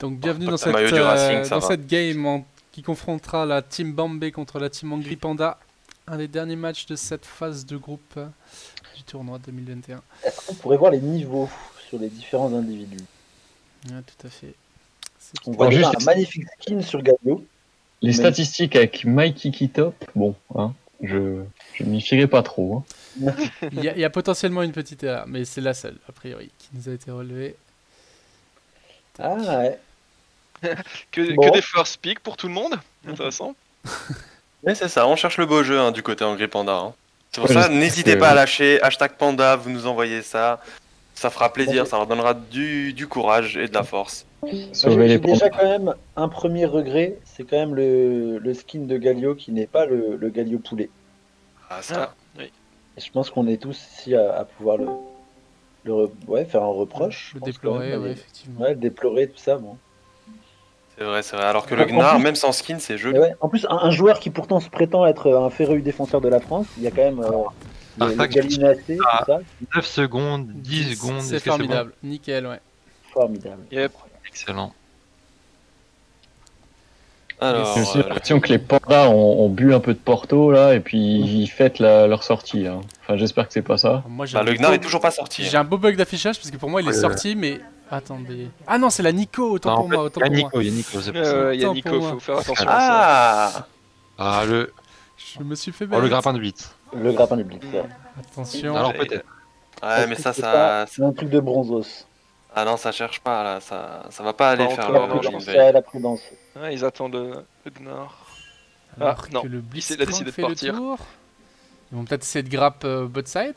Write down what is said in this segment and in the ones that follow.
Donc bienvenue Tant dans que t'as le maillot du Racing, ça va. cette game qui confrontera la team Bambé contre la team Angry Panda. Un des derniers matchs de cette phase de groupe du tournoi 2021. Est-ce qu'on pourrait voir les niveaux sur les différents individus? Ouais, tout à fait. On voit déjà un magnifique skin sur Galio. Les statistiques avec Mikey Kitop, bon, hein, je m'y fierai pas trop. Hein. Il y a potentiellement une petite erreur, mais c'est la seule, a priori, qui nous a été relevée. Ah ouais. Que des first pick pour tout le monde. Intéressant. Mais c'est ça, on cherche le beau jeu hein, du côté Angry Panda. Hein. C'est pour ça, n'hésitez pas à lâcher hashtag Panda, vous nous envoyez ça. Ça fera plaisir, ça leur donnera du courage et de la force. J'ai déjà quand même un premier regret, c'est quand même le skin de Galio qui n'est pas le Galio poulet. Ah ça. Oui. Et je pense qu'on est tous ici à pouvoir faire un reproche. Le déplorer, ouais, effectivement. Ouais, le déplorer, tout ça, bon. C'est vrai, c'est vrai. Alors que le Gnar, même sans skin, c'est joli. Ouais. En plus, un joueur qui pourtant se prétend être un féru défenseur de la France, il y a quand même le Galinacé, tout ça. 9 secondes, 10 secondes. C'est formidable, nickel, ouais. Formidable. Yep. Excellent. Alors, j'ai aussi l'impression que les pandas ont bu un peu de Porto là et puis ils fêtent leur sortie. Hein. Enfin, j'espère que c'est pas ça. Moi, le Gnar est toujours pas sorti. J'ai un beau bug d'affichage parce que pour moi il est sorti, mais attendez. Ah non, c'est la Nico, autant pour moi. Il y a Nico, c'est pour ça. Il y a Nico, faut faire attention à ça. Ah, je me suis fait bête. le grappin de blitz. Le grappin de blitz, ouais. Attention. Alors peut-être. Ouais, mais ça. C'est un truc de bronzos. Ah non, ça cherche pas là, ça va pas aller faire la prudence. Ouais, ils attendent le Gnar. Alors non, que le Blitz il a décidé de fait le partir. tour. Ils vont peut-être essayer de grappe bot side.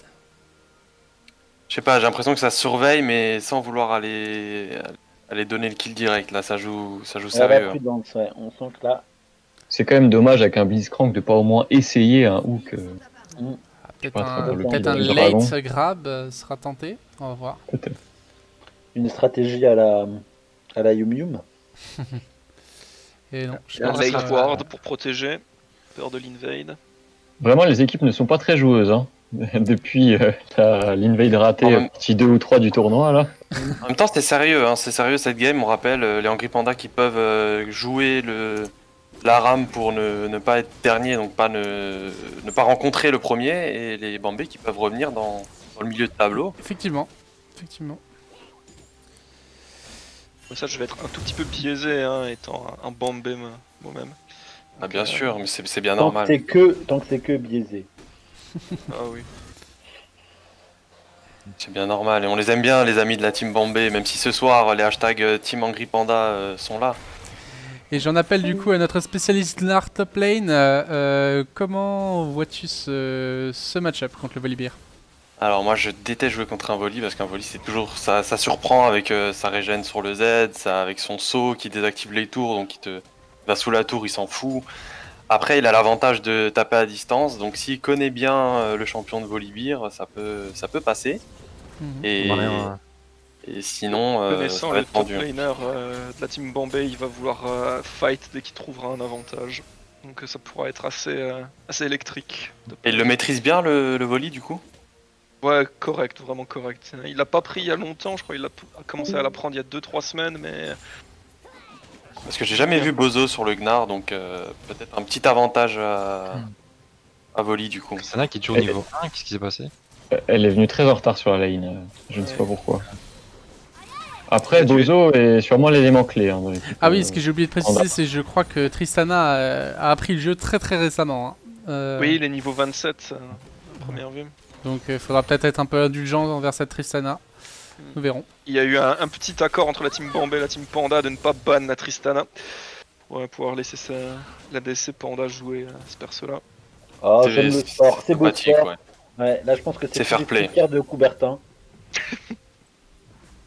Je sais pas, j'ai l'impression que ça surveille, mais sans vouloir aller donner le kill direct. Là, ça joue sérieux. La prudence, ouais. On sent que là. C'est quand même dommage avec un Blitzcrank de pas au moins essayer un hook. Peut-être un late grab sera tenté. On va voir. Peut-être. Une stratégie à la Yum Yum. Et non. Un late ward pour protéger. Peur de l'invade. Vraiment, les équipes ne sont pas très joueuses. Hein. Depuis l'invade raté, petit 2 ou 3 du tournoi là. En même temps, c'était sérieux, hein. C'est sérieux cette game. On rappelle les Angry Panda qui peuvent jouer la rame pour ne pas être dernier, donc ne pas rencontrer le premier, et les Bambés qui peuvent revenir dans le milieu de tableau. Effectivement. Ça, je vais être un tout petit peu biaisé, hein, étant un Bambé moi-même. Ah bien sûr, mais c'est bien normal. Tant que c'est que biaisé. Ah oui. C'est bien normal, et on les aime bien les amis de la team Bambé, même si ce soir les hashtags Team Angry Panda sont là. Et j'en appelle du coup à notre spécialiste Gnar top lane. Comment vois-tu ce match-up contre le Volibear? Alors moi je déteste jouer contre un Voli parce qu'un Voli c'est toujours ça surprend avec sa régène sur le Z, avec son saut qui désactive les tours, donc il te va sous la tour, il s'en fout. Après il a l'avantage de taper à distance, donc s'il connaît bien le champion de Volibear, ça peut passer. Et sinon connaissant le top laner de la team Bambé, il va vouloir fight dès qu'il trouvera un avantage. Donc ça pourra être assez électrique. Et il le maîtrise bien le Voli du coup? Ouais, correct, vraiment correct. Il l'a pas pris il y a longtemps, je crois qu'il a commencé à l'apprendre il y a 2-3 semaines, mais... Parce que j'ai jamais vu Bozo sur le Gnar, donc peut-être un petit avantage à Voli du coup. Sana qui est toujours niveau 1, qu'est-ce qui s'est passé? Elle est venue très en retard sur la lane, je ne sais pas pourquoi. Après, Bozo est sûrement l'élément clé. Hein, ah oui, ce que j'ai oublié de préciser, c'est que je crois que Tristana a appris le jeu très récemment. Hein. Oui, il est niveau 27, à première vue. Donc il faudra peut-être être un peu indulgent envers cette Tristana. Nous verrons. Il y a eu un petit accord entre la team Bambé et la team Panda de ne pas ban la Tristana. On va pouvoir laisser la DC Panda jouer ce perso-là. Oh, j'aime le sport, c'est beau sport. Ouais. Là je pense que c'est fair play de Coubertin.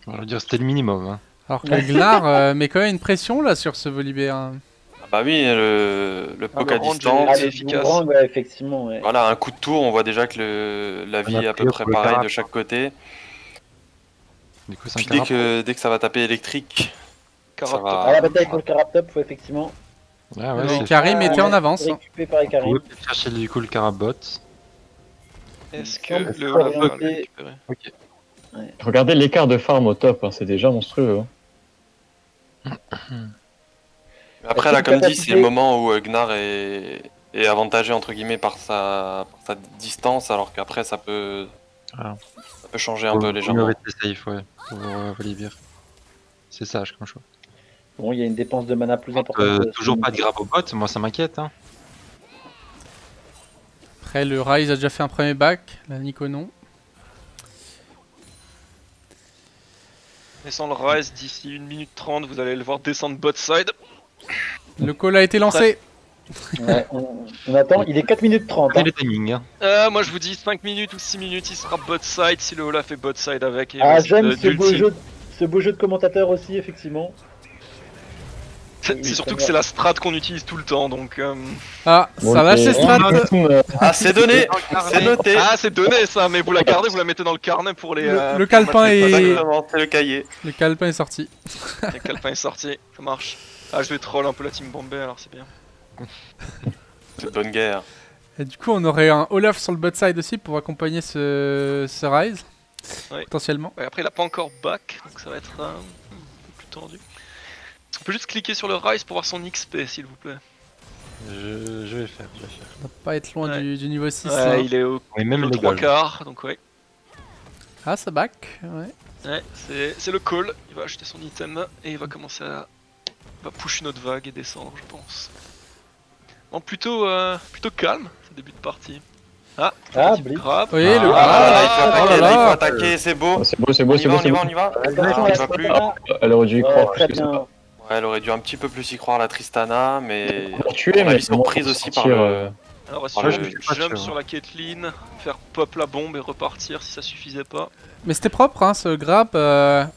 On va dire c'était le minimum. Hein. Alors que Gnar met quand même une pression là sur ce Volibear. Ah bah oui, le poke à distance. C'est efficace. Ouais, effectivement, ouais. Voilà, un coup de tour, on voit déjà que la vie est à peu près pareille de chaque côté. Du coup, puis dès que ça va taper électrique, ça va... À la bataille pour le Caraptop, faut effectivement... Ah ouais, Karim était en avance. Récupéré par Karim. Vous pouvez chercher du coup le Carabot. Est-ce que le Olaf va le récupérer? Regardez l'écart de farm au top, hein, c'est déjà monstrueux. Hein. Après, là, comme dit, c'est le moment où Gnar est avantagé, entre guillemets, par sa distance, alors qu'après, ça peut changer un peu légèrement. Rester safe, ouais, pour Volibear. C'est sage comme choix. Bon, il y a une dépense de mana plus importante. Toujours pas de grab au bot, moi ça m'inquiète. Hein. Après, le Ryze a déjà fait un premier back, la Nico non. Et sans le Ryze, d'ici 1 minute 30, vous allez le voir descendre bot side. Le call a été lancé. Ouais, on attend, il est 4 minutes 30. Et Hein. le timing. Hein. Moi je vous dis 5 minutes ou 6 minutes, il sera bot side si le Olaf est bot side avec. Et Ah, reste, j'aime ce d'ulti. beau jeu de commentateur aussi, effectivement. C'est surtout que c'est la strat qu'on utilise tout le temps donc. Ah, ça lâche les strats. Ah, c'est donné, c'est noté. Ah, c'est donné ça, mais vous la gardez, vous la mettez dans le carnet pour les. Le calepin est... Exactement, c'est le cahier. Le calepin est sorti. Le calepin est sorti, ça marche. Ah, je vais troll un peu la team Bombay alors c'est bien. C'est de bonne guerre. Et du coup, on aurait un Olaf sur le bot side aussi pour accompagner ce Ryze. Ouais. Potentiellement. Ouais, après il a pas encore back, donc ça va être un peu plus tendu. On peut juste cliquer sur le Ryze pour voir son XP s'il vous plaît. Je vais le faire. On va pas être loin Ouais. du niveau 6. Ouais, là. il est au, Et même au les 3 goals. quarts, donc ouais. Ah, ça back. Ouais. Ouais, c'est le call, il va acheter son item et il va commencer à... Il va push une autre vague et descendre je pense. Bon, plutôt calme ce début de partie. Ah, Ah, petit Blitz. grab. Oui, le Ah, là, il faut oh attaquer, là là, il faut là. attaquer, c'est beau. C'est beau, c'est On beau, y c'est va, beau. on y va, on y va. Attention, il la va plus. Tristana. Elle aurait dû y Ouais, croire. très je sais bien. pas. Ouais, elle aurait dû un petit peu plus y croire, la Tristana, mais... Pour tuer, On a mais eu surprise pour aussi par sortir, le... Alors Voilà, si je je suis pas jump sûr, sur la Caitlyn, faire pop la bombe et repartir si ça suffisait pas. Mais c'était propre, hein, ce grab.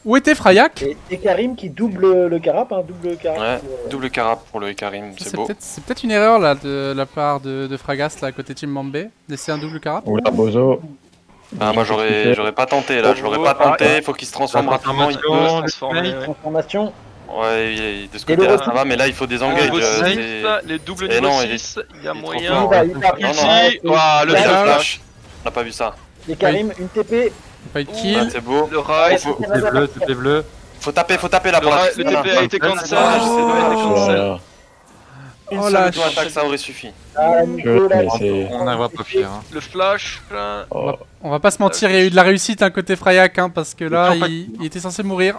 Où était Frayak? Et Karim qui double le carap, hein, double carap. Ouais, double carap pour le Karim, c'est beau. C'est peut-être une erreur là de la part de Fragas là côté Team Bombay. Laisser un double carap. Oula, Bozo. Ah, moi j'aurais pas tenté là, je l'aurais pas tenté, faut qu'il se transforme La rapidement. transformation, Transformer, ouais. Transformation. Ouais, de ce Et le côté-là retour. ça va, mais là il faut des engage. Niveau c'est- 6, les doubles Eh niveau non, 6, il y a il est moyen. trop fort. Il part Non, Ulti, non. ouah, le Le Flash. flash, on n'a pas vu ça. Et Karim, une TP. Pas eu de Ah, kill. c'est beau. Le Rise, Faut- Toutes les bleus. Faut taper là pour la le Tristana. TP a été cancel, Ah, le TP a été cancel. Voilà. Une Oh seule la auto-attaque, ça aurait suffi. Ah, Nico, là, c'est- On n'en voit pas fier. Hein. Le flash, Oh, On va pas se mentir, il y a eu de la réussite hein, côté Frayak hein, parce que là Toujours pas- il était censé mourir.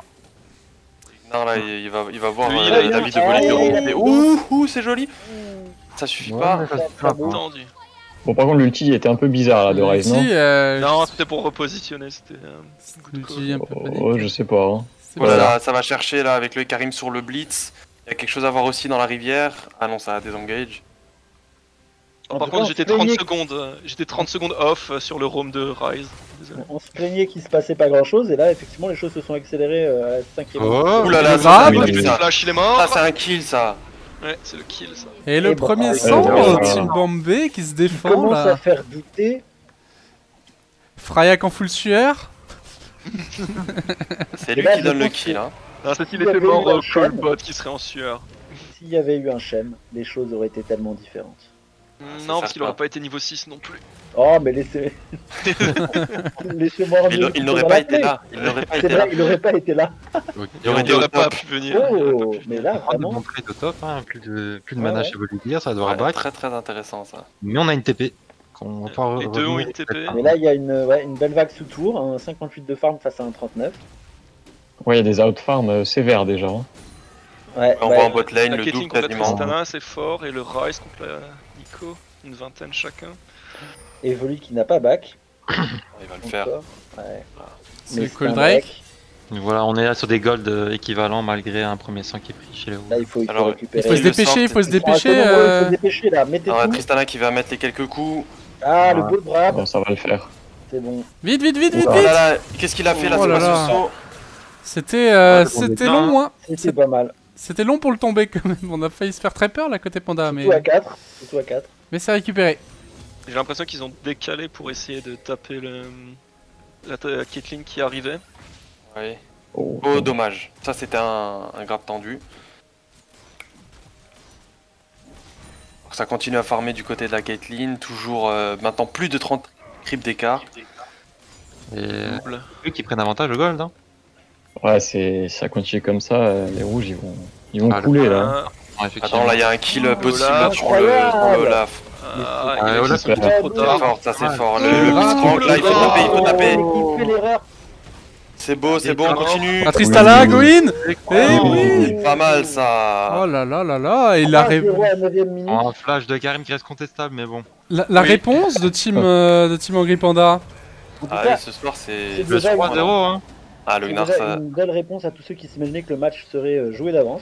Non, là il va voir Lui, il a- David de Ah, voler de il a- remonter. Ouh, c'est joli. Ça suffit Ouais, pas. mais ça se Très tape, beau. hein. tendu. Bon, par contre, l'ulti était un peu bizarre là de Ryze, non? L'ulti, Non, c'était pour repositionner, c'était un coup de l'ulti call. un peu panique. Oh, je sais pas. Hein. C'est Voilà, bizarre. là, ça va chercher là avec le Karim sur le blitz. Il y a quelque chose à voir aussi dans la rivière. Ah non, ça a désengage. En Par tout cas, contre, on j'étais se plaignait 30 secondes off sur le roam de Rise. Désolé. On se plaignait qu'il se passait pas grand chose et là effectivement les choses se sont accélérées à la 5ème. Oh, Ouh là là, le ça, grab. c'est un Le kill, ça. flash, il est Ça, mort. c'est un kill ça. Ouais, c'est le kill ça. Et le Et bon, premier ouais, sang, ouais, Team Bombay qui se Il défend commence à là. faire douter. Frayak en full sueur. C'est Et lui là, qui je donne le pense kill. Hein. Non, c'est s'il Il y était avait mort eu un au call shem. bot qui serait en sueur. S'il y avait eu un Shem, les choses auraient été tellement différentes. Non, parce qu'il certain. aurait pas été niveau 6 non plus. Oh mais laissez... Laissez-moi Il n'aurait pas été là. Il n'aurait pas C'est été là. vrai, il n'aurait pas été là. Il aurait Il été au aurait pas top. pu venir. Il aurait pas Oh, pu mais venir. là de vraiment... bon trade au top, hein. plus de Ouais, mana ouais. chez Volibear, ça devrait Ouais, back. très très intéressant ça. Mais on a une TP. Qu'on va pas Les deux ont revenir. une TP. Mais là il y a une belle vague sous tour, un 58 de farm face à un 39. Ouais, il y a des outfarms sévères déjà. Hein. Ouais, On ouais. voit en bot lane La le Caitlyn double contre la quasiment. Tristana, c'est fort. Et le Rise contre la Nico, une vingtaine chacun. Et Voli qui n'a pas back. Il va le faire. encore. Ouais. C'est Mais le c'est Cold un Drake. break. Voilà, on est là sur des golds équivalents malgré un premier sang qui est pris chez les Là il faut Alors, Il récupérer. faut se le dépêcher, sort, il faut se c'est- Ils sont assez dépêcher. nombreux, il faut se dépêcher là, mettez Alors, tout. Tristana qui va mettre les quelques coups. Ah le Ouais. beau drap, Bon, ça va le faire. c'est bon. Vite, vite, vite, vite, Oh vite. là là, qu'est-ce qu'il a fait là, Oh c'est là pas là. ce saut. C'était Ouais, c'était bon, long, hein. C'était pas mal. C'était long pour le tomber quand même. On a failli se faire très peur là côté Panda, mais Surtout à 4. Surtout à 4. c'est récupéré. J'ai l'impression qu'ils ont décalé pour essayer de taper la Caitlyn qui arrivait. Oui. Oh, Oh, dommage. Ça, c'était un grab tendu. Donc, ça continue à farmer du côté de la Caitlyn. Toujours maintenant plus de 30 creeps d'écart. Et Double. eux qui prennent avantage au gold. Hein. Ouais, ça continue comme ça, les rouges ils vont Ils vont Ah, couler là. Ah, Attends, là il y a un kill possible Olaf. sur le Olaf. Olaf, c'est c'est trop C'est tard. fort, ça c'est fort. Le Le Graf, Strong, là il faut taper, il faut taper. Il fait l'erreur. C'est beau, on continue. Ah, Tristana, Gwyn. Eh Oh. oui. Pas mal ça. Oh là là là là. Et la, 0 à 9ème minute. Un flash de Karim qui reste contestable, mais bon. la Oui. réponse de Team Angry Panda. En tout Ah cas, oui, ce soir c'est. c'est Le déjà 3-0, hein. Ah, le c'est Gnar, déjà ça. une belle réponse à tous ceux qui s'imaginaient que le match serait joué d'avance.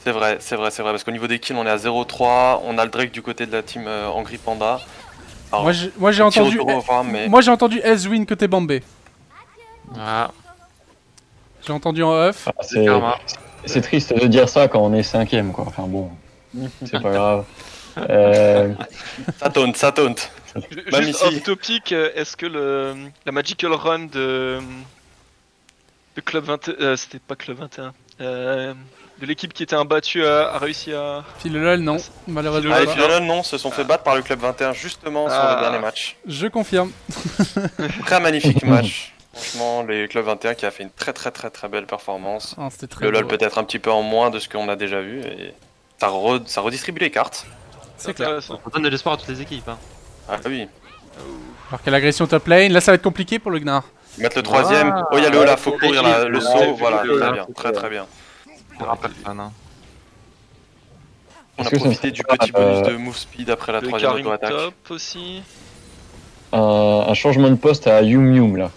C'est vrai, parce qu'au niveau des kills, on est à 0-3. On a le Drake du côté de la team Angry Panda. Alors, Moi j'ai petit entendu. retour aux femmes, mais. Moi j'ai entendu S-Win côté Bambé. Ah, J'ai entendu en off. Ah, c'est karma. c'est triste de dire ça quand on est 5ème quoi. Enfin bon, c'est pas grave. Ça taunte. Même Juste ici. off topic, est-ce que la Magical Run de Club 21, c'était pas Club 21, de l'équipe qui était imbattue a réussi à... Philolol, non. Malheureusement. Ah, les pas. Philolol, non, se sont fait battre par le Club 21 justement sur le dernier match. Je confirme. Très magnifique match. Franchement, les Club 21 qui a fait une très belle performance. Ah, c'était très Le LoL beau. peut-être un petit peu en moins de ce qu'on a déjà vu. Et ça redistribue les cartes. C'est clair. intéressant. On donne de l'espoir à toutes les équipes. Hein. Ah oui. Alors quelle agression top lane. Là ça va être compliqué pour le Gnar. Mettre le troisième. Ah. Oh, il y a le Olaf, faut courir là, le Ouais, saut. j'ai Voilà, vu, très ouais, bien, c'était- très bien. Je me rappelle fan. Hein. On a Est-ce que ça profité me du fait petit pas, bonus de move speed après la Le troisième Karim auto-attaque. top aussi. Un changement de poste à Yum Yum là,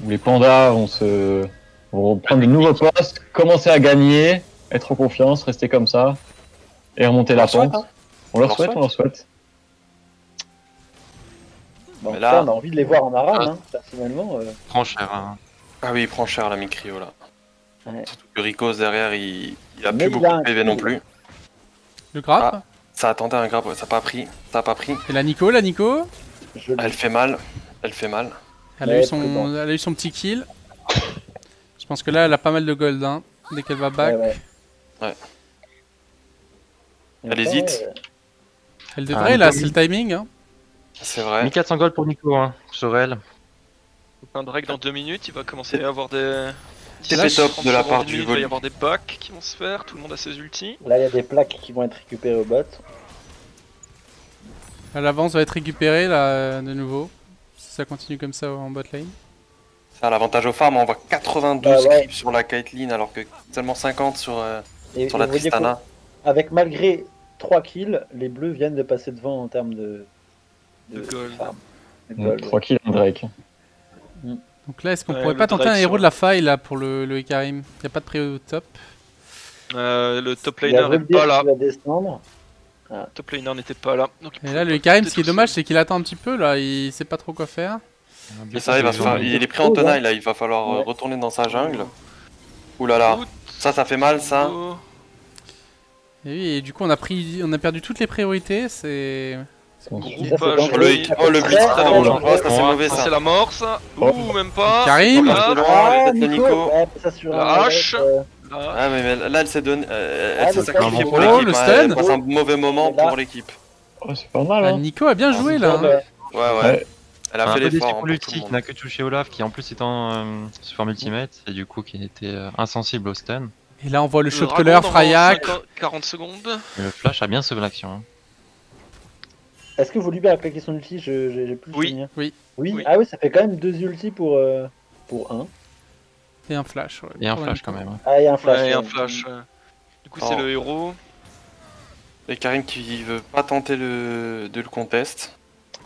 où les pandas vont prendre de nouveaux postes, commencer à gagner, être en confiance, rester comme ça et remonter la souhaite, pente. hein. On leur souhaite, on leur souhaite. Bon, en Mais tout là- cas, on a envie de les voir en arabe, hein, personnellement. Prends cher. Hein. Ah oui, il prend cher la Micrio là. Ouais. Surtout que Rikos derrière, il a Mais plus il beaucoup a un de PV kill. non plus. Le grappe. Ça attendait un grab, ça a pas pris. Et la Nico, Je Elle fait mal. elle a, Ouais, eu prudent. elle a eu son petit kill. Je pense que là elle a pas mal de gold hein, dès qu'elle va back. Ouais. Et Elle après, hésite. Elle devrait là, Nico, c'est le timing. Hein. C'est vrai. 1400 gold pour Nico, hein, sur elle. Un break dans 2 minutes, il va commencer à avoir des... TP 10, top 30 de la secondes, part une du minute, il va y volley. avoir des backs qui vont se faire, tout le monde a ses ultis. Là, il y a des plaques qui vont être récupérées au bot. Là, l'avance va être récupérée là de nouveau. Si ça continue comme ça en bot lane. Ça a l'avantage aux farms, on voit 92 Ah ouais. creeps sur la Caitlyn alors que seulement 50 sur Et la et vous voyez Tristana. qu'avec malgré 3 kills, les bleus viennent de passer devant en termes de gold. farm. De gold. 3 kills en Drake. Donc là est-ce qu'on Ouais, pourrait le pas tenter un Drake, héros c'est de la faille là pour le Ikarim? Y a pas de pré au top. Le top Il y a laner n'est Rugby pas là. qui va descendre. Top laner n'était pas là. Donc il Et pouvait là pas le Ikarim tenter ce qui est tout dommage seul. c'est qu'il attend un petit peu là, il sait pas trop quoi faire. Et ça, il est pris en tenaille là, il va falloir Ouais. retourner dans sa jungle. Ouh là là, Ouh, ça fait mal ça. oh. Et oui, et du coup on a perdu toutes les priorités, c'est... Groupage. Ça, c'est dangereux. Le blitz, Très, très oh, dangereux. ça c'est mauvais Ça, ça. c'est la mort ça. Ouh, même pas. Karim Là, Un peu loin, Ah, peut-être le Nico, Nico. ouais, ça sur La un hache. arrêt, là. Ah mais là elle s'est donnée, elle le s'est sacrifiée pour stun. l'équipe, Oh, le hein, stun. elle passe un mauvais moment Et là- pour l'équipe. Oh, c'est pas mal Ah, hein. Nico a bien joué là. Hein. ouais. Ouais. Ouais. Elle a Un fait peu déçu l'effort pour hein, pour l'ulti tout le qui monde. n'a que touché Olaf, qui en plus étant sous forme ultimate, et du coup qui était insensible au stun. Et là on voit le shot dragon caller, dans Fryak. 40 secondes. Et le flash a bien sauvé l'action. Hein. Est-ce que Volibear a claqué son ulti? J'ai plus le Oui. souvenir. Oui. Oui. Ah oui, ça fait quand même 2 ultis pour 1. Et un flash. Ouais, Et un pour flash Nico. quand même. Hein. Ah, il y a un flash. Ouais, et un ouais. flash. Du coup, Oh. c'est le héros. Et Karim qui veut pas tenter de le contest.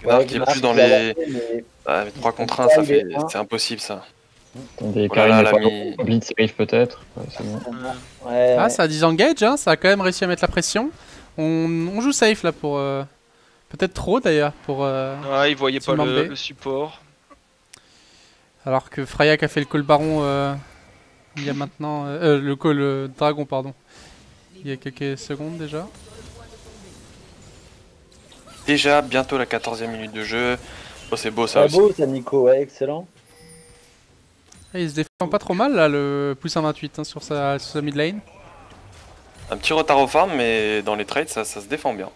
Ouais, Gnar qui est Gnar plus dans qui a les lancé, mais 3 contre 1, ça il est fait un. c'est impossible ça. Attendez, Oh là là, Karim elle a n'est mis- pas Blitz arrive peut-être. Ouais, c'est bon. Ouais, Ah ouais. ça a disengage, hein, ça a quand même réussi à mettre la pression. On joue safe là pour... Peut-être trop d'ailleurs pour... Ouais, il voyait pas Team le Bambé. support. Alors que Fryak a fait le call baron il y a maintenant... le call dragon pardon. Il y a quelques secondes déjà. Déjà bientôt la 14e minute de jeu. Oh c'est beau ça Ah, aussi. beau ça, Nico, ouais, excellent. Ah, il se défend pas trop mal là le plus 128 hein, sur sa mid lane. Un petit retard au farm mais dans les trades ça se défend bien.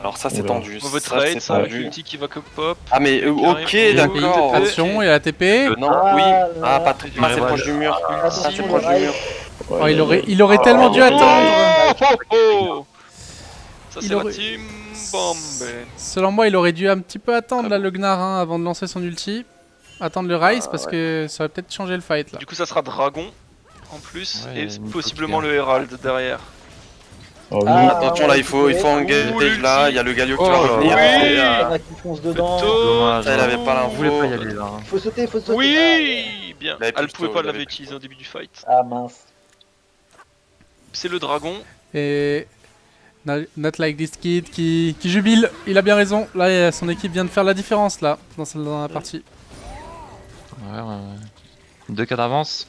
Alors ça c'est Oula. tendu. Mauvais Ça, trade, c'est ça avec tendu. l'ulti qui va que pop. Ah mais ok Et d'accord. attention, il y a la TP. Non, Ah, oui. là. Ah pas très pas assez Ouais, proche ouais. du mur. Pas assez Attention, proche le du mur. Oh, il aurait tellement dû Oh. attendre. Oh Ça Il c'est aurait- la team Bombay. Selon moi, il aurait dû un petit peu attendre là, le Gnar hein, avant de lancer son ulti. Attendre le Rise parce que ça aurait peut-être changé le fight là. Du coup ça sera Dragon en plus Ouais, et une possiblement petite le Herald derrière. Oh, oui. Ah, Attention là, il faut engager l'ulti. là. Il y a le Galio qui va Oh, revenir. oui. Et, Il y en a qui foncent dedans. Dommage. Ça, il avait pas On voulait l'info. pas y aller là. Faut sauter, faut sauter. Oui bien. Il avait Elle plus pouvait tôt, pas il l'avoir avait utilisé au début du fight. Ah mince. C'est le dragon. Et Not Like This Kid qui jubile. Il a bien raison. Là, son équipe vient de faire la différence là dans la partie. Ouais. 2 cas d'avance.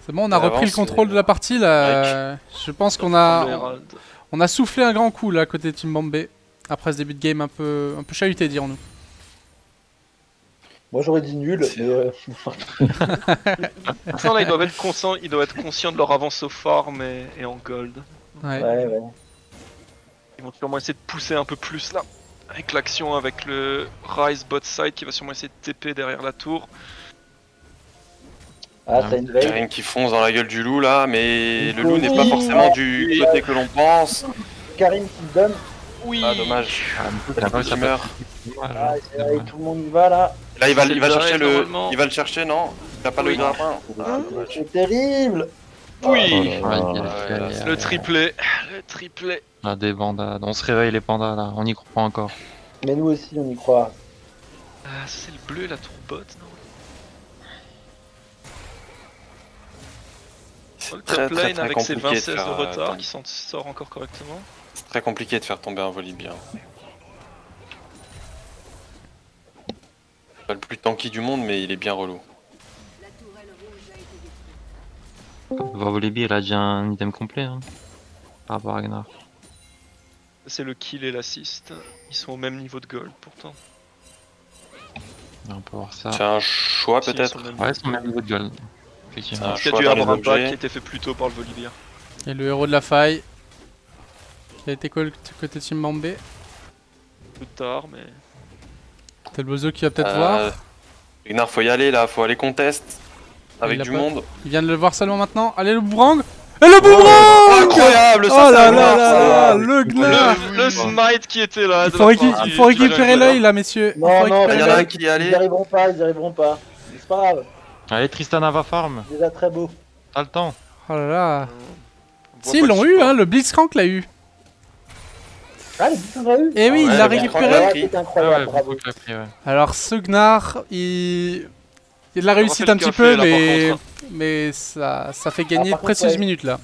C'est bon, on a repris le Avance, contrôle de la partie là. Je pense qu'on Le a Herald. on a soufflé un grand coup là côté Team Bombay après ce début de game un peu chahuté dirons-nous. Moi j'aurais dit nul, C'est mais Maintenant, là, ils doivent être conscients de leur avance au farm et en gold. Ouais. ouais. Ils vont sûrement essayer de pousser un peu plus là. Avec l'action, avec le Rise bot side qui va sûrement essayer de TP derrière la tour. Ah, ça Il y a invade. rien qui fonce dans la gueule du loup là, mais le loup n'est Oui. pas forcément du côté que l'on pense. Karim qui le donne. Oui Ah dommage. Il a pas réussi à Il meurt. Ah, et tout le monde y va là. Là il C'est va le chercher Jared, le. normalement. Il va le chercher non. Il a pas le Oui. grappin. Ah, dommage. C'est terrible. Oui Oh là là. Ouais, Le triplé. Le triplé. Ah, des bandades. On se réveille les pandas là. On y croit encore. Mais nous aussi on y croit. Ah, c'est le bleu, la tour bot, non C'est Le très top très lane très avec ses compliqué 20 de de faire. retard qui s'en sort encore correctement. C'est très compliqué de faire tomber un volley bien. Pas le plus tanky du monde, mais il est bien relou. Volibear il a déjà un item complet hein, par rapport à Gnar. C'est le kill et l'assist. Ils sont au même niveau de gold pourtant. On peut voir ça. C'est un choix Si, ils peut-être. sont au même Ouais, niveau. c'est au même niveau de gold. Effectivement. Un Parce qu'il y a choix dû dans les avoir un pack objets. qui a été fait plus tôt par le Volibear. Et le héros de la faille qui a été côté Team Bombay. Plus tard, mais. T'as le Bozo qui va peut-être voir. Gnar, faut y aller là, faut aller contest. Avec Il a du pas- monde. Il vient de le voir seulement maintenant. Allez le boomerang. Et le boomerang. Incroyable, Oh ça là c'est là un là là, le Le, Gnar. le smite qui était là. Il de faut, la part il faut du récupérer Dragon l'œil là messieurs. Il faut Non, non, Il y récupérer en a l'œil. un qui y est allé. Ils y arriveront pas, ils y arriveront pas. C'est pas grave, Allez, Tristana va farm. c'est déjà très beau. T'as le temps. Oh là là. On voit Si, pas ils le l'ont eu, support. hein, le Blitzcrank l'a eu. Ah, les buts on l'a eu. Et oui, Ah il l'a ouais, récupéré. C'est Ah incroyable, ouais, bravo. beaucoup que l'a pris, ouais. Alors ce Gnar, il y a de la On réussite refait un le petit café, peu, là, par contre. mais ça fait gagner par contre, précieuses ouais. minutes là.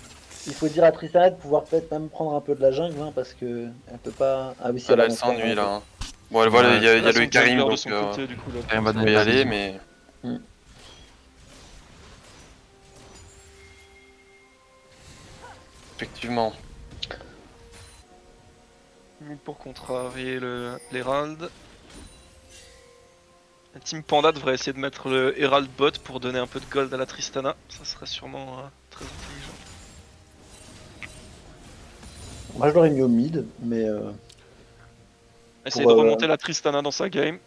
Il faut dire à Tristana de pouvoir peut-être même prendre un peu de la jungle, hein, parce que elle peut pas. Ah oui, si Elle a elle s'ennuie là. Hein. Bon, elle voit, il y a Là, le son Karim jungler de donc son on côté, du coup, là. Karim va peut donner y la aller, vision. mais. Effectivement. Pour contrarier l'Herald. La team Panda devrait essayer de mettre le Herald bot pour donner un peu de gold à la Tristana. Ça serait sûrement très intelligent. Moi je l'aurais mis au mid, mais. Essayer Pour, de remonter la Tristana dans sa game.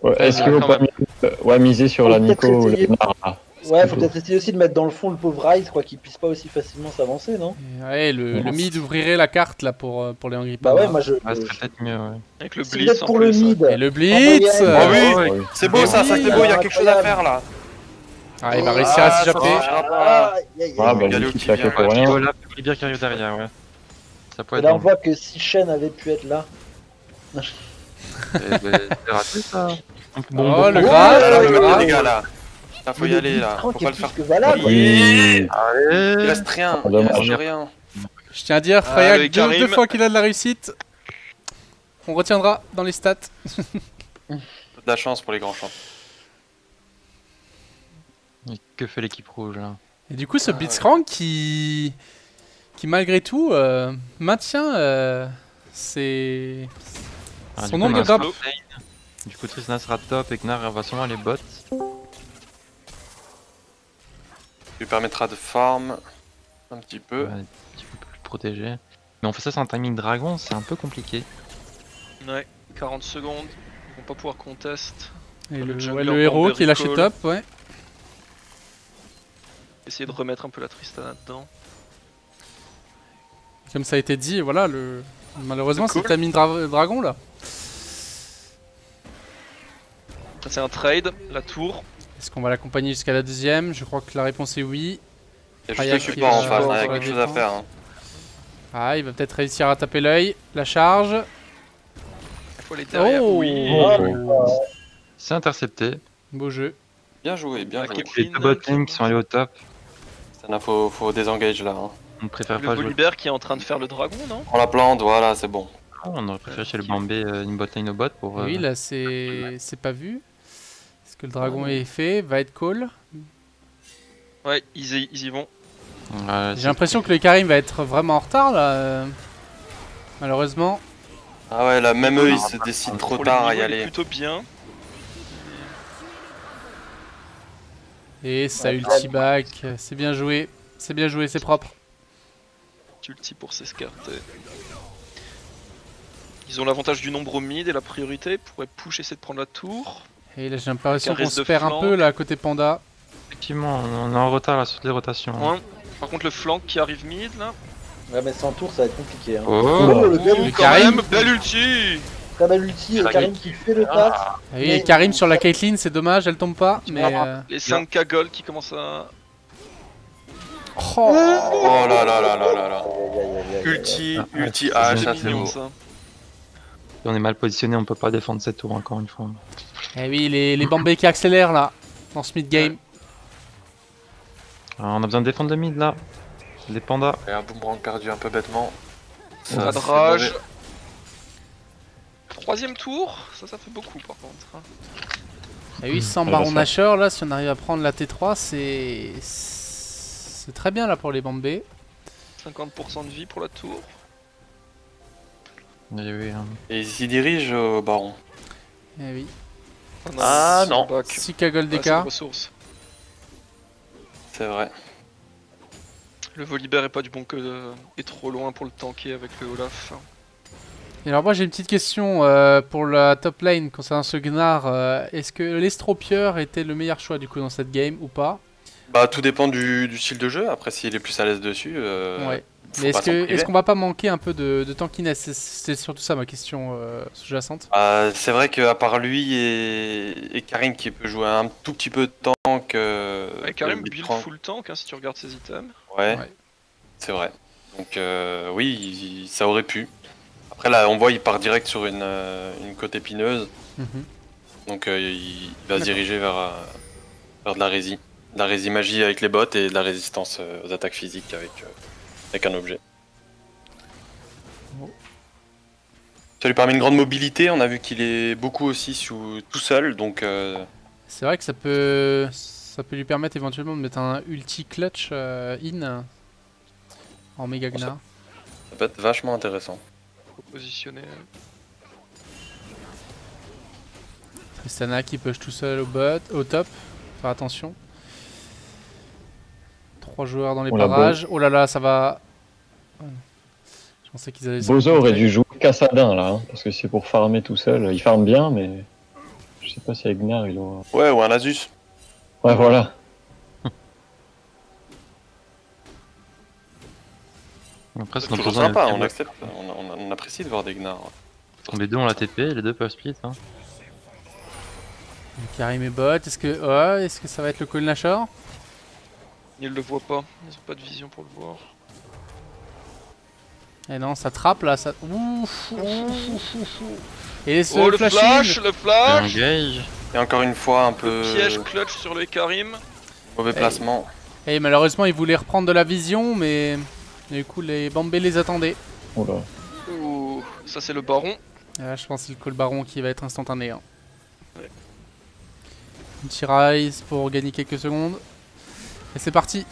Ouais, est-ce qu'il faut quand pas même. miser sur Faut la peut-être Nico ou essayer. le Gnar là? Ouais, faut peut-être essayer aussi de mettre dans le fond le pauvre Rice, quoi, qu'il puisse pas aussi facilement s'avancer, non? Et ouais, le mid ouvrirait la carte là pour les Angry Bah Panda. ouais, moi je. Ouais, ce serait peut-être mieux, ouais. Avec le Si vous blitz êtes en pour le plus. mid. Et le Blitz. Ah oui. Ouais. C'est beau ça, ça c'est beau, il y a quelque chose à faire là. Ah, il va réussir à ça s'échapper. suffira pas. Aïe, aïe, aïe. Ah bah Galio l'équipe qui là que vient, pour ouais. rien. Voilà, Volibear qui arrive derrière, ouais. Ça peut Et être là on bon. voit que si Shen avait pu être là. C'est raté ça. Oh, le Ah, grave, là, le le grave. dégâts là. Là, faut y le aller là. Blitzcrank Faut est pas le plus faire. que valable. Oui. Il Allez. reste rien. Ah, Il dommage. reste rien. Je tiens à dire, Freya, le deux Karim. fois qu'il a de la réussite. On retiendra dans les stats. De la chance pour les grands champs. Et que fait l'équipe rouge là? Et du coup, ce Blitzcrank qui malgré tout maintient ses... Ah, son du coup, nombre on a de grappes. slow lane. Du coup, Tristana sera top et Gnar va sûrement les bots. Ça lui permettra de farm un petit peu. Ouais, un petit peu plus protégé. Mais on fait ça sans un timing dragon, c'est un peu compliqué. Ouais, 40 secondes. Ils vont pas pouvoir contest. Et Le le, jungler ouais, le héros Bomber qui lâche Recall. top, ouais. Essayer de remettre un peu la Tristana dedans. Comme ça a été dit, voilà, malheureusement C'est c'est cool. le timing dragon là. Ça c'est un trade, la tour. Est-ce qu'on va l'accompagner jusqu'à la deuxième? Je crois que la réponse est oui. Il y a Raya juste le qui support en va face, sur il y a la quelque chose à défense. faire. Hein. Ah, il va peut-être réussir à taper l'œil. La charge. Il faut aller derrière. Oh. Oui. C'est intercepté. Beau jeu. Bien joué, bien La joué. Caitlyn, Les deux bot lanes qui sont allés au top. Ça faut désengage là. Hein. On préfère Le pas jouer. Volibear qui est en train de faire le dragon, non? On la plante, voilà, c'est bon. Ah, on aurait préféré chez le Bambé une bot lane au bot pour. Oui, là c'est pas vu. Est-ce que le dragon est fait? Va être call. Ouais, ils y vont. J'ai l'impression que le Karim va être vraiment en retard là. Malheureusement. Ah ouais, là, même eux, ils se décident trop Pour les tard à y niveaux, il est aller. plutôt bien. Et ça ulti back. C'est bien joué. C'est bien joué, c'est propre. Ulti pour s'escarter. Ils ont l'avantage du nombre au mid et la priorité. Ils pourraient push, essayer de prendre la tour. Et là j'ai l'impression qu'on Caresse se de perd un flanc. peu là côté panda. Effectivement, on est en retard là sur les rotations. Ouais. Par contre, le flank qui arrive mid là. Ouais, mais sans tour, ça va être compliqué. Hein. Oh, le bel Ouh, ulti, quand Karim. même, belle ulti. très bel ulti, et Karim qui fait le taf. Ah oui, Mais- et Karim sur la Caitlyn, c'est dommage, elle tombe pas. Mais. Les 5k gold qui commencent à. Oh. Oh là là là là là là. Aïe, aïe, aïe, aïe, aïe. Ulti, Ah, ulti ouais, H, c'est ça c'est mignon beau. ça. on est mal positionné, on peut pas défendre cette tour encore une fois. Eh oui, les Bambés qui accélèrent là, dans ce mid-game. Alors, on a besoin de défendre le mid là. Les pandas. Et un boomerang perdu un peu bêtement. Pas de c'est rage. mauvais. Troisième tour, ça fait beaucoup par contre. hein. Eh oui, sans elle va Baron se Nashor là, si on arrive à prendre la T3, c'est très bien là pour les Bambés. 50% de vie pour la tour. Et oui, Et ils s'y dirigent au baron. Eh oui. Ah, c'est non. le bac. 6k gold Pas assez de d'écart. ressources. C'est vrai. Le Volibear est pas du bon que est trop loin pour le tanker avec le Olaf. Et alors moi j'ai une petite question pour la top lane concernant ce Gnar. Est-ce que l'Estropieur était le meilleur choix du coup dans cette game ou pas? Bah tout dépend du style de jeu, après s'il est plus à l'aise dessus, Ouais. faut Mais pas s'en priver. est-ce qu'on va pas manquer un peu de tankiness? C'est surtout ça ma question sous-jacente. C'est vrai qu'à part lui et Karim qui peut jouer un tout petit peu de tank... Ouais, Karim le build tank. full tank hein, si tu regardes ses items. Ouais, Ouais. c'est vrai. Donc oui, ça aurait pu. Après là on voit il part direct sur une côte épineuse, Mhm. donc il va se D'accord. diriger vers de la rési. De la rési magie avec les bots et de la résistance aux attaques physiques avec un objet. Bon. Ça lui permet une grande mobilité, on a vu qu'il est beaucoup aussi tout seul, donc C'est vrai que ça peut lui permettre éventuellement de mettre un ulti clutch in en méga Gnar. ça peut être vachement intéressant. Faut positionner. Tristana qui push tout seul au top. Faire attention. 3 joueurs dans les On l'a barrages. Oh là là, ça va. Je pensais qu'ils allaient se Bozo aurait rencontrer. dû jouer Cassadin là, hein, parce que c'est pour farmer tout seul. Il farme bien, mais je sais pas si avec Gnar il aura. Ouais, ou un Asus. Ouais, voilà. Après, C'est notre toujours zone, sympa, elle on tire. accepte, on apprécie de voir des Gnars. Les deux ont la TP, les deux peuvent split. Hein. Karim et bot. Est-ce que ça va être le call Nashor? Ils le voient pas, ils ont pas de vision pour le voir. Eh non, ça trappe là. Ça... Ouf, ouf, ouf, ouf. Et ce Oh le flash in. flash, le flash. Engage. Et encore une fois, un peu Piège clutch sur le Karim. mauvais placement. Et malheureusement, ils voulaient reprendre de la vision, mais du coup, les Bambés les attendaient. Oh là. Ouh, ça c'est le baron. Et là, je pense que c'est le call baron qui va être instantané. Hein. Ouais. Un petit rise pour gagner quelques secondes. Et c'est parti.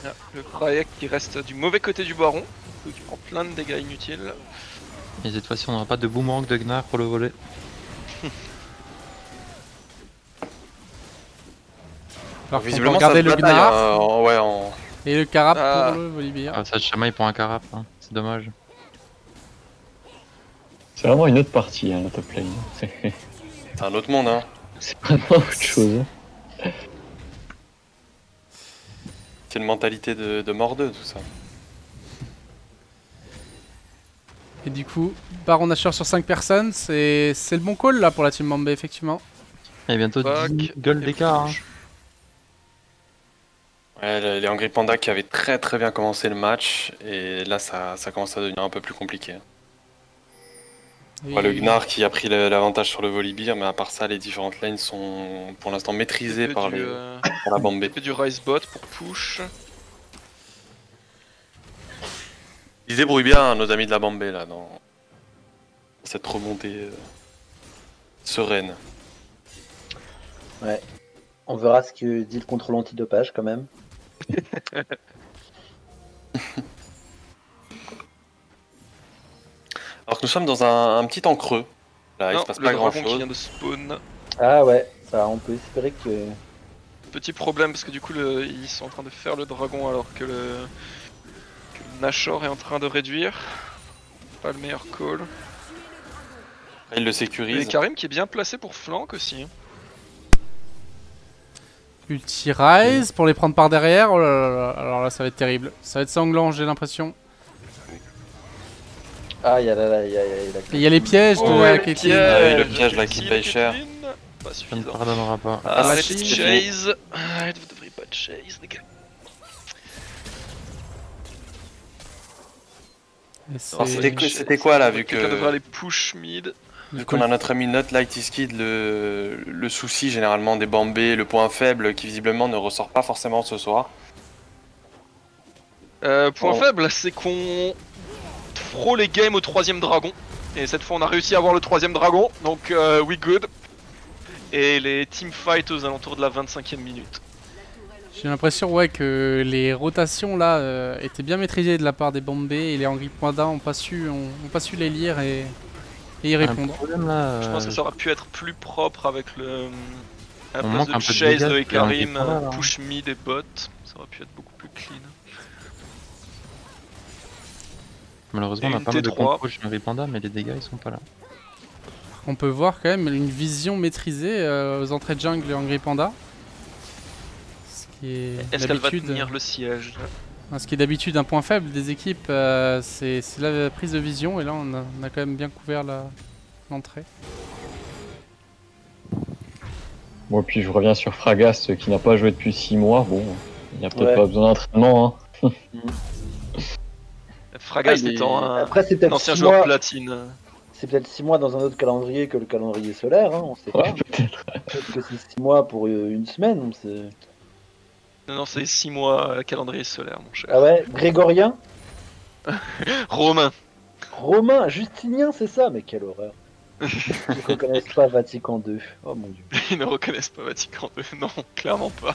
Ah, le Kraek qui reste du mauvais côté du baron. Donc il prend plein de dégâts inutiles. Et cette fois-ci, on n'aura pas de boomerang de Gnar pour le voler. Alors qu'on peut Visiblement, ça se regarder le bataille, Gnar hein, ouais, en... et le Carap Ah. pour le Volibear. Ah, ça chamaille pour un carap, hein. C'est dommage. C'est vraiment une autre partie, hein, la top lane. C'est c'est un autre monde, hein. c'est vraiment autre chose. C'est une mentalité de mordeux, tout ça. Et du coup, Baron Nashor sur 5 personnes, c'est le bon call là pour la team Bombay, effectivement. Et bientôt Back 10 gold et d'écart. Hein. push. Ouais, les Angry Panda qui avaient très très bien commencé le match, et là ça commence à devenir un peu plus compliqué. Ouais, le Gnar qui a pris l'avantage sur le Volibear, mais à part ça, les différentes lanes sont pour l'instant maîtrisées par la Bombay. Fait du Rise Bot pour push. Ils se débrouillent bien, hein, nos amis de la Bombay, là, dans cette remontée sereine. Ouais. On verra ce que dit le contrôle antidopage quand même. Alors que nous sommes dans un petit temps creux. Là, il Non, se passe le pas grand dragon qui chose. vient de spawn. Ah ouais, ça on peut espérer que... Petit problème parce que du coup ils sont en train de faire le dragon alors que le Nashor est en train de réduire. Pas le meilleur call. Il le Et sécurise. Karim qui est bien placé pour flank aussi. Hein. Ulti Rise pour les prendre par derrière. Oh là là là, alors là ça va être terrible. Ça va être sanglant, j'ai l'impression. Ah, il y a la... Et il y a les pièges de ouais, Caitlyn. le piège là qui Si, paye cher. Caitlyn, Pas Ça ne suffisant. pardonnera pas. Arrêtez de si. chase. Arrête, vous devriez pas de chase les gars. Et c'est- Alors, c'était quoi là, vu Quelqu'un devrait que aller push mid. du vu coup, qu'on a notre ami Not Light Skid, le souci généralement des Bombay, le point faible qui visiblement ne ressort pas forcément ce soir. Point Oh. faible, c'est qu'on frôle les games au 3ème dragon. Et cette fois on a réussi à avoir le 3ème dragon, donc we good. Et les teamfights aux alentours de la 25ème minute. J'ai l'impression ouais, que les rotations là étaient bien maîtrisées de la part des Bombay et les Angry Panda ont pas su les lire et y répondre. Problème là. Je pense que ça aurait pu être plus propre avec le... À la On place manque de un peu de chase dégâts de depuis un Ekarim, petit peu, là. push mid et bot, ça aurait pu être beaucoup plus clean. Malheureusement, Et on a une pas mal de T3. contrôle chez Angry Panda, mais les dégâts ils sont pas là. On peut voir quand même une vision maîtrisée aux entrées de jungle et Angry Panda. Ce qui est Est-ce qu'elle va d'habitude- tenir le siège? Ce qui est d'habitude un point faible des équipes, c'est la prise de vision et là on a quand même bien couvert l'entrée. Bon, puis je reviens sur Fragas qui n'a pas joué depuis 6 mois. Bon, il n'y a peut-être Ouais. pas besoin d'entraînement. Hein. Fragas il est- étant un Après, c'est peut-être ancien 6 joueur mois... platine. C'est peut-être 6 mois dans un autre calendrier que le calendrier solaire, hein, on sait pas. Ouais, peut-être. Peut-être que c'est 6 mois pour une semaine, on sait... Non, c'est 6 mois calendrier solaire, mon cher. Ah ouais, Grégorien, Romain. Romain, Justinien, c'est ça? Mais quelle horreur. Ils ne reconnaissent pas Vatican II. Oh mon dieu. Ils ne reconnaissent pas Vatican II. Non, clairement pas.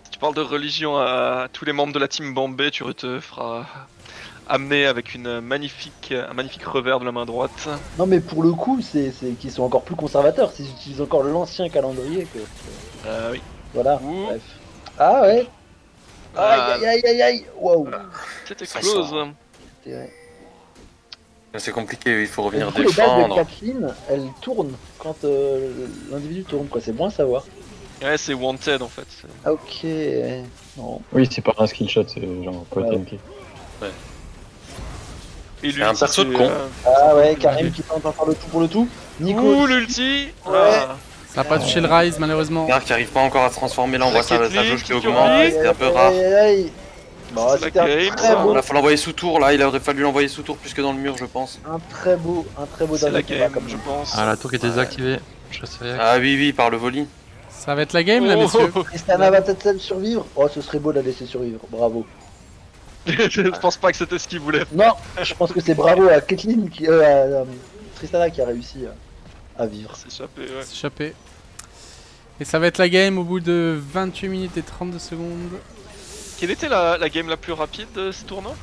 Si tu parles de religion à tous les membres de la team Bombay, tu te feras amener avec un magnifique revers de la main droite. Non mais pour le coup, c'est qu'ils sont encore plus conservateurs, s'ils utilisent encore l'ancien calendrier que... Oui. Voilà, Ouh. bref. Ah ouais. Ah. Aïe aïe aïe aïe. Waouh. C'était Ça close. sort. C'est vrai. C'est compliqué, il faut Et revenir du coup, les bases de défendre. Kathleen, elles tournent quand l'individu tourne, quoi. C'est bon à savoir. Ouais, c'est wanted en fait. Ah, ok. Non. Oui, c'est pas un skill shot, c'est genre point Ouais. and click. Et C'est un perso de con. Ah ouais, Karim qui tente de faire le tout pour le tout. Nico. Ouh, l'ulti. Ah. Ça n'a pas touché le Rise malheureusement. Gnar qui arrive pas encore à se transformer là, on voit sa Caitlyn jauge qui qui augmente, survit. c'est un peu rare. Aïe, aïe, aïe. Bon, C'est la c'était un game, très ça. beau, Là, faut l'envoyer sous tour là, il aurait fallu l'envoyer sous tour plus que dans le mur, je pense. un très beau C'est la dernier combat, game, comme je ça. pense. Ah, la tour qui était désactivée. Je sais rien. Ah oui, oui, par le volley. Ça va être la game là messieurs. Tristana va peut-être survivre. Oh, ce serait beau de la laisser survivre. Bravo. Je pense pas que c'était ce qu'il voulait. Non, je pense que c'est bravo à Kathleen qui, à Tristana qui a réussi à vivre. S'échapper, ouais. S'échapper. Et ça va être la game au bout de 28 minutes et 32 secondes. Quelle était la game la plus rapide de ce tournoi?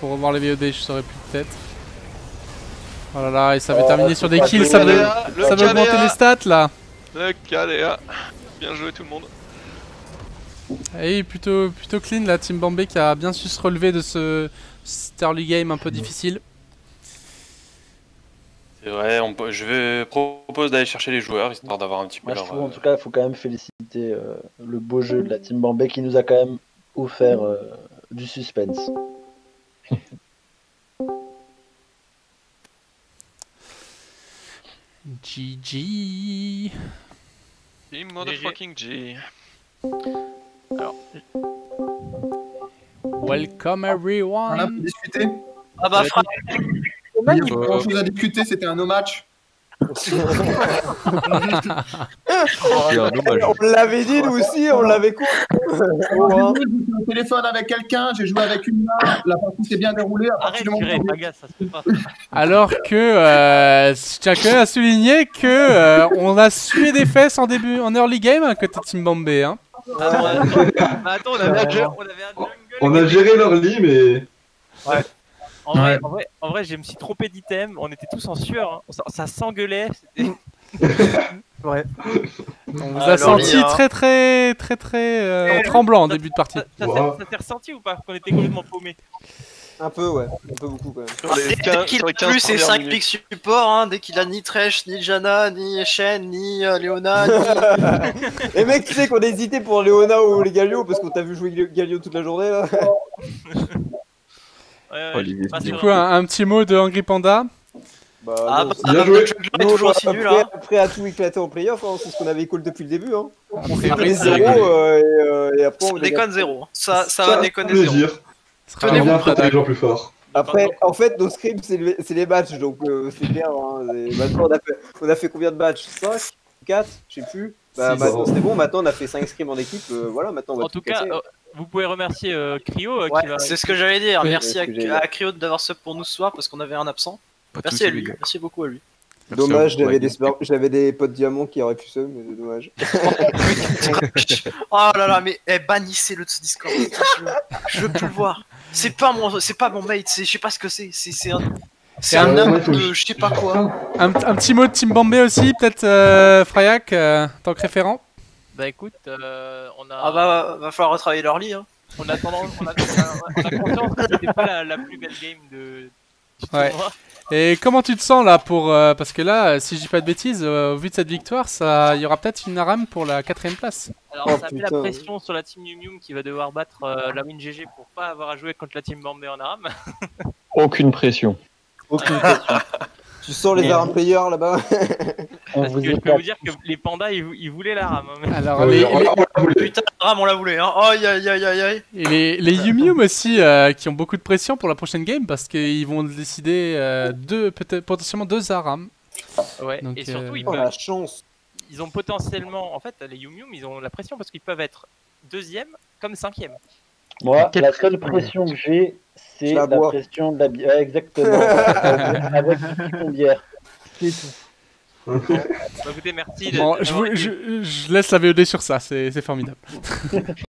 Faut revoir les VOD, je saurais plus peut-être. Oh là là, et ça va Oh, terminer c'est sur des pas kills, le ça veut Canea, le augmenter Canea. les stats là. Kalea. Bien joué tout le monde. Et plutôt clean la team Bombay qui a bien su se relever de cet early game un peu difficile. C'est vrai, je propose d'aller chercher les joueurs histoire d'avoir un petit peu Moi, je leur, trouve, en tout cas, il faut quand même féliciter le beau jeu de la team Bombay qui nous a quand même offert du suspense. GG. Team motherfucking G. Alors, Welcome On a everyone. discuté. ah bah frère, Il n'y a pas grand chose à discuter, c'était un no match. C'est un hommage. On l'avait dit, nous aussi, on l'avait coupé. J'ai eu un téléphone avec quelqu'un, j'ai joué avec une main, la partie s'est bien déroulée. À partir arrête, du moment purée, où bagasse, ça se fait pas. Alors que je tiens quand même à souligner que on a sué des fesses en early game à côté de Team Bombay. Hein. Ah non, attends, on avait un jungle. On a géré leur lit, mais. En vrai, je me suis trompé d'item. On était tous en sueur. Hein. Ça s'engueulait. Ouais. On vous a senti très tremblant en début de partie. Ça t'est ressenti ou pas qu'on était complètement paumés? Un peu, ouais. Un peu beaucoup, quand même. Sur les 15, Dès qu'il sur les a 15 plus ses premières 5 minutes. pics support, hein, dès qu'il a ni Thresh, ni Janna, ni Shen, ni Léona, ni... Et mec, tu sais qu'on a hésité pour Léona ou les Galio parce qu'on t'a vu jouer Galio toute la journée là. Olivier, pas Du sûr. coup, un petit mot de Angry Panda. Bah, Ah non, bah, Bien notre joué. jungler est nous, toujours aussi nul, hein. après à tout éclater en playoff, hein, c'est ce qu'on avait call depuis le début. Hein. On fait Après, les ça zéros et après on Ça déconne zéro. Ça va déconner zéro. Plaisir. Ce On vient frapper les gens plus forts. Après, en fait, nos scripts, c'est les matchs, donc c'est bien. Hein. Maintenant, on a fait combien de matchs 5 4 Je sais plus. Bah, Six. maintenant, c'était bon. Maintenant, on a fait 5 scrims en équipe. Voilà, maintenant, on va En tout cas, vous pouvez remercier Cryo qui Ouais, va. c'est ce que j'allais dire. Oui, Merci c'est ce que j'allais à Cryo d'avoir sub pour nous ce soir parce qu'on avait un absent. Pas Merci tous, à les lui. gars. Merci beaucoup à lui. Dommage, Merci à vous. j'avais des potes diamants qui auraient pu sub, mais c'est dommage. Oh là là, mais bannissez-le de ce Discord. Je veux plus le voir. C'est pas mon mate. Je sais pas ce que c'est. C'est un homme de je sais pas quoi. Un petit mot de Team Bombay aussi, peut-être Frayak, tant que référent. Bah écoute, on a. Ah bah va falloir retravailler leur lit. Hein. On a conscience que c'était pas la plus belle game du Ouais. tournoi. Et comment tu te sens là pour parce que là, si je dis pas de bêtises, au vu de cette victoire, il y aura peut-être une aram pour la 4ème place. Alors Oh, ça met la putain. pression sur la team Yum Yum qui va devoir battre la Win GG pour pas avoir à jouer contre la team Bombay en aram. Aucune pression. Aucune question. Tu sens les armes players là-bas? Parce que je peux vous dire que les pandas ils voulaient la ram. Hein. Alors On l'a voulu. Putain, Ram, on la voulait. Hein. Aïe aïe aïe aïe aïe. et les Yum Yum aussi qui ont beaucoup de pression pour la prochaine game parce qu'ils vont décider peut-être potentiellement 2 aram. Ouais. Donc, Et surtout Oh la chance. ils ont potentiellement, en fait, les Yum Yum ils ont la pression parce qu'ils peuvent être 2e comme 5e. Moi, Quelle la seule pression. pression que j'ai, c'est Je la la bois. pression de la bière. Ouais, exactement. Avec une bière. C'est tout. Bah, écoutez, merci. Bon, je laisse la VOD sur ça, c'est formidable.